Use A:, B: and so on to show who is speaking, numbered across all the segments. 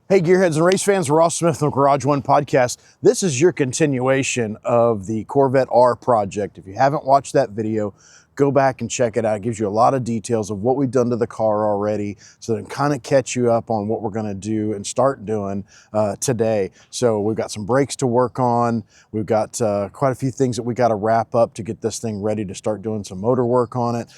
A: Hey, gearheads and race fans, Ross Smith from the Garage One podcast. This is your continuation of the Corvette R project. If you haven't watched that video, go back and check it out. It gives you a lot of details of what we've done to the car already, so that it can kind of catch you up on what we're going to do and start doing today. So we've got some brakes to work on. We've got quite a few things that we got to wrap up to get this thing ready to start doing some motor work on it.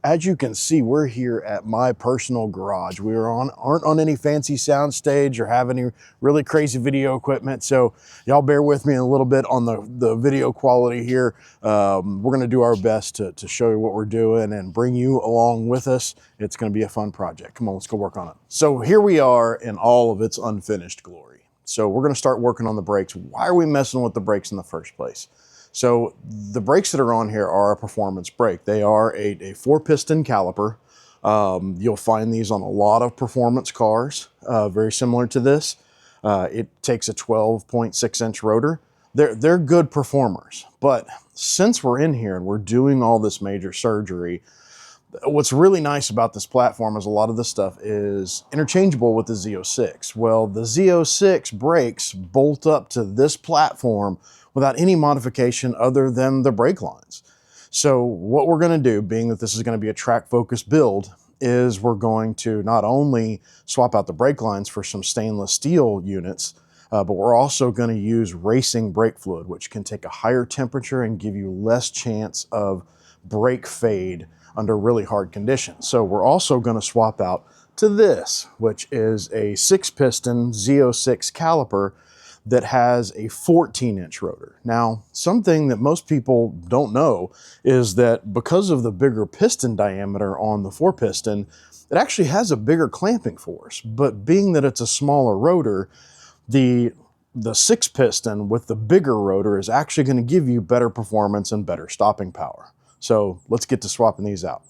A: As you can see, we're here at my personal garage. We aren't on any fancy sound stage or have any really crazy video equipment, so y'all bear with me a little bit on the video quality here. We're going to do our best to show you what we're doing and bring you along with us. It's going to be a fun project. Come on, let's go work on it. So here we are in all of its unfinished glory. So we're going to start working on the brakes. Why are we messing with the brakes in the first place? So the brakes that are on here are a performance brake. They are a 4-piston caliper. You'll find these on a lot of performance cars, very similar to this. It takes a 12.6-inch rotor. They're good performers, but since we're in here and we're doing all this major surgery, what's really nice about this platform is a lot of this stuff is interchangeable with the Z06. Well, the Z06 brakes bolt up to this platform without any modification other than the brake lines. So what we're going to do, being that this is going to be a track-focused build, is we're going to not only swap out the brake lines for some stainless steel units, but we're also going to use racing brake fluid, which can take a higher temperature and give you less chance of brake fade under really hard conditions. So we're also going to swap out to this, which is a 6-piston Z06 caliper that has a 14-inch rotor. Now, something that most people don't know is that because of the bigger piston diameter on the 4-piston, it actually has a bigger clamping force. But being that it's a smaller rotor, the 6-piston with the bigger rotor is actually going to give you better performance and better stopping power. So let's get to swapping these out.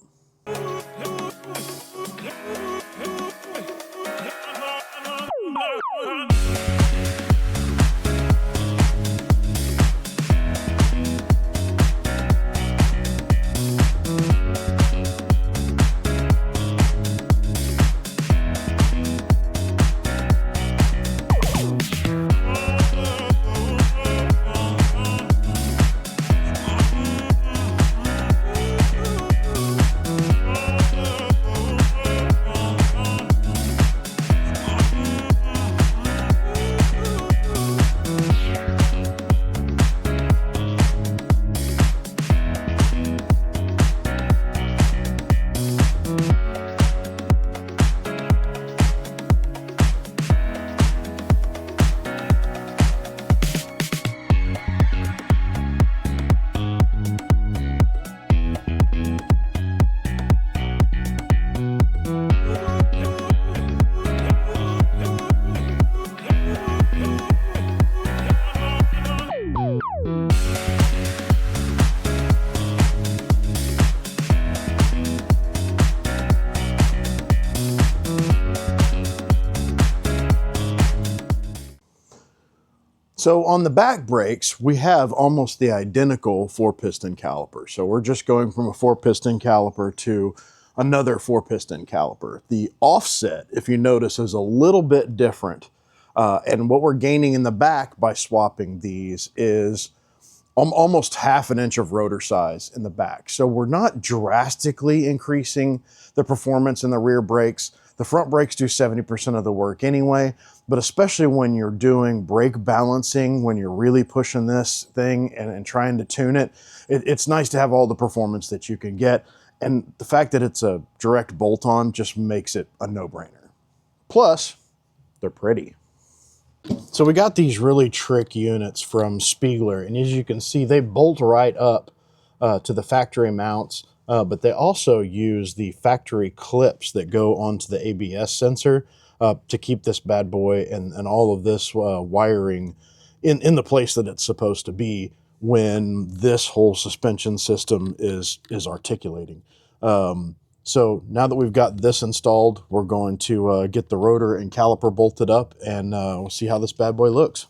A: So on the back brakes, we have almost the identical 4-piston caliper. So we're just going from a 4-piston caliper to another 4-piston caliper. The offset, if you notice, is a little bit different. And what we're gaining in the back by swapping these is almost half an inch of rotor size in the back. So we're not drastically increasing the performance in the rear brakes. The front brakes do 70% of the work anyway, but especially when you're doing brake balancing, when you're really pushing this thing and trying to tune it, it's nice to have all the performance that you can get. And the fact that it's a direct bolt-on just makes it a no-brainer. Plus, they're pretty. So we got these really trick units from Spiegler, and as you can see, they bolt right up to the factory mounts. But they also use the factory clips that go onto the ABS sensor to keep this bad boy and all of this wiring in the place that it's supposed to be when this whole suspension system is articulating. So now that we've got this installed, we're going to get the rotor and caliper bolted up, and we'll see how this bad boy looks.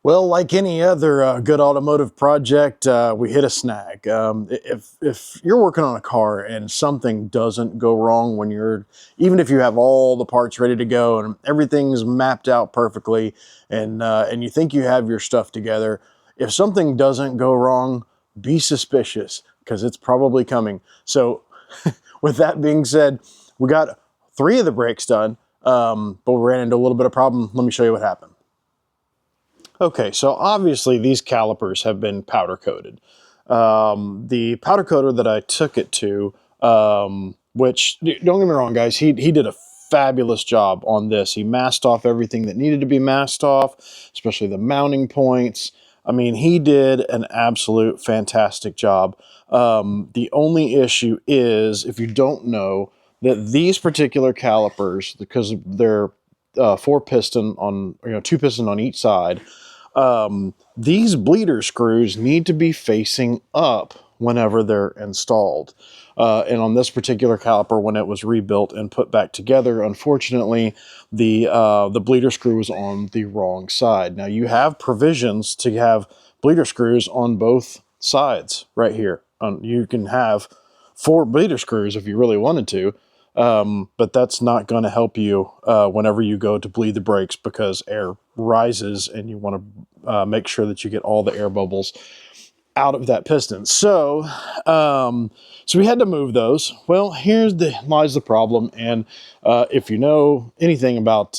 A: Well, like any other good automotive project, we hit a snag. If you're working on a car and something doesn't go wrong when even if you have all the parts ready to go and everything's mapped out perfectly, and you think you have your stuff together, if something doesn't go wrong, be suspicious because it's probably coming. So, with that being said, we got 3 of the brakes done, but we ran into a little bit of problem. Let me show you what happened. Okay, so obviously these calipers have been powder coated. The powder coater that I took it to, which, don't get me wrong guys, he did a fabulous job on this. He masked off everything that needed to be masked off, especially the mounting points. I mean, he did an absolute fantastic job. The only issue is, if you don't know, that these particular calipers, because they're 4 piston on, 2 piston on each side, these bleeder screws need to be facing up whenever they're installed. And on this particular caliper, when it was rebuilt and put back together, unfortunately, the bleeder screw was on the wrong side. Now, you have provisions to have bleeder screws on both sides right here. You can have 4 bleeder screws if you really wanted to. But that's not going to help you whenever you go to bleed the brakes, because air rises and you want to make sure that you get all the air bubbles out of that piston. So we had to move those. Well, lies the problem. And if you know anything about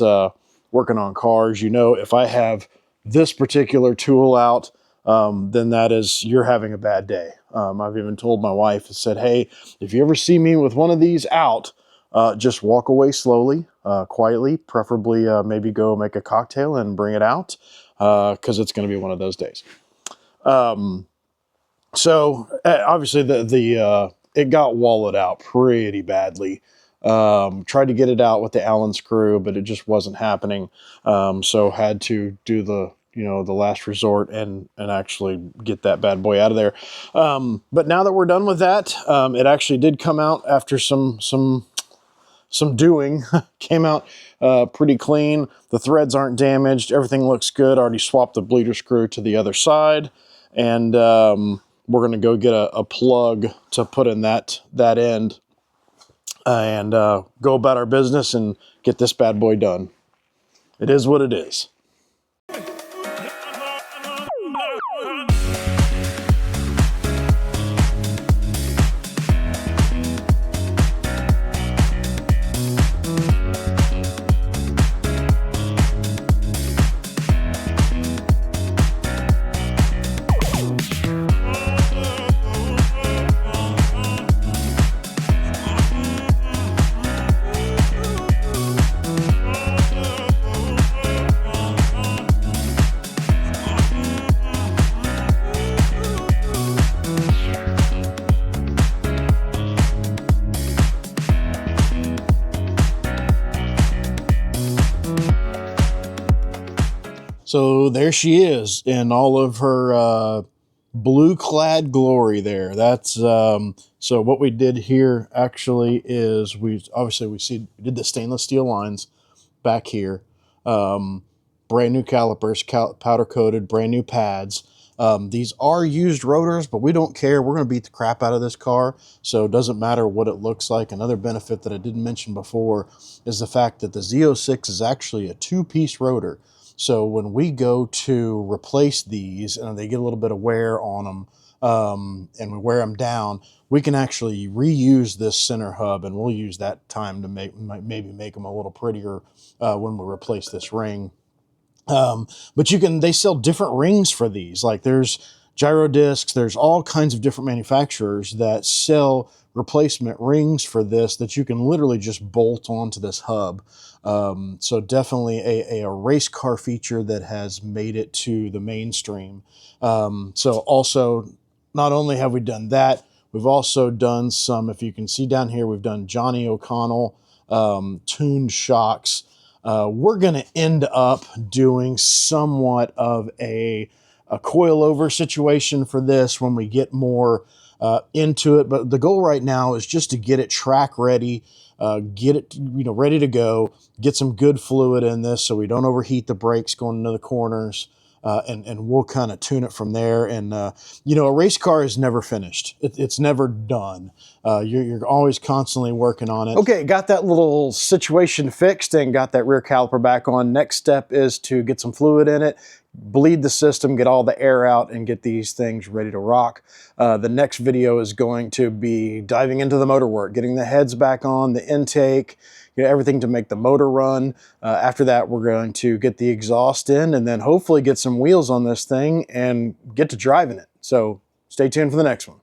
A: working on cars, if I have this particular tool out, then you're having a bad day. I've even told my wife, I said, hey, if you ever see me with one of these out, just walk away slowly, quietly, preferably maybe go make a cocktail and bring it out, because it's going to be one of those days. So obviously it got wallowed out pretty badly. Tried to get it out with the Allen screw, but it just wasn't happening. So had to do the last resort and actually get that bad boy out of there. But now that we're done with that, it actually did come out after some doing. Came out pretty clean. The threads aren't damaged. Everything looks good. Already swapped the bleeder screw to the other side, and we're going to go get a plug to put in that end, and go about our business and get this bad boy done. It is what it is. So there she is in all of her blue-clad glory there. That's so what we did here actually is we did the stainless steel lines back here. Brand new calipers, powder coated, brand new pads. These are used rotors, but we don't care. We're going to beat the crap out of this car, so it doesn't matter what it looks like. Another benefit that I didn't mention before is the fact that the Z06 is actually a 2-piece rotor. So when we go to replace these and they get a little bit of wear on them, and we wear them down, we can actually reuse this center hub, and we'll use that time to maybe make them a little prettier when we replace this ring. But they sell different rings for these. Like there's gyro discs, there's all kinds of different manufacturers that sell replacement rings for this that you can literally just bolt onto this hub. So definitely a race car feature that has made it to the mainstream. So also, not only have we done that, we've also done some, if you can see down here, we've done Johnny O'Connell tuned shocks. We're going to end up doing somewhat of a coilover situation for this when we get more into it. But the goal right now is just to get it track ready, get it ready to go, get some good fluid in this so we don't overheat the brakes going into the corners. and we'll kind of tune it from there. And you know, a race car is never finished. It's never done. You're always constantly working on it. Okay, got that little situation fixed and got that rear caliper back on. Next step is to get some fluid in it, bleed the system, get all the air out, and get these things ready to rock. The next video is going to be diving into the motor work, getting the heads back on, the intake, you know, everything to make the motor run. After that, we're going to get the exhaust in and then hopefully get some wheels on this thing and get to driving it. So stay tuned for the next one.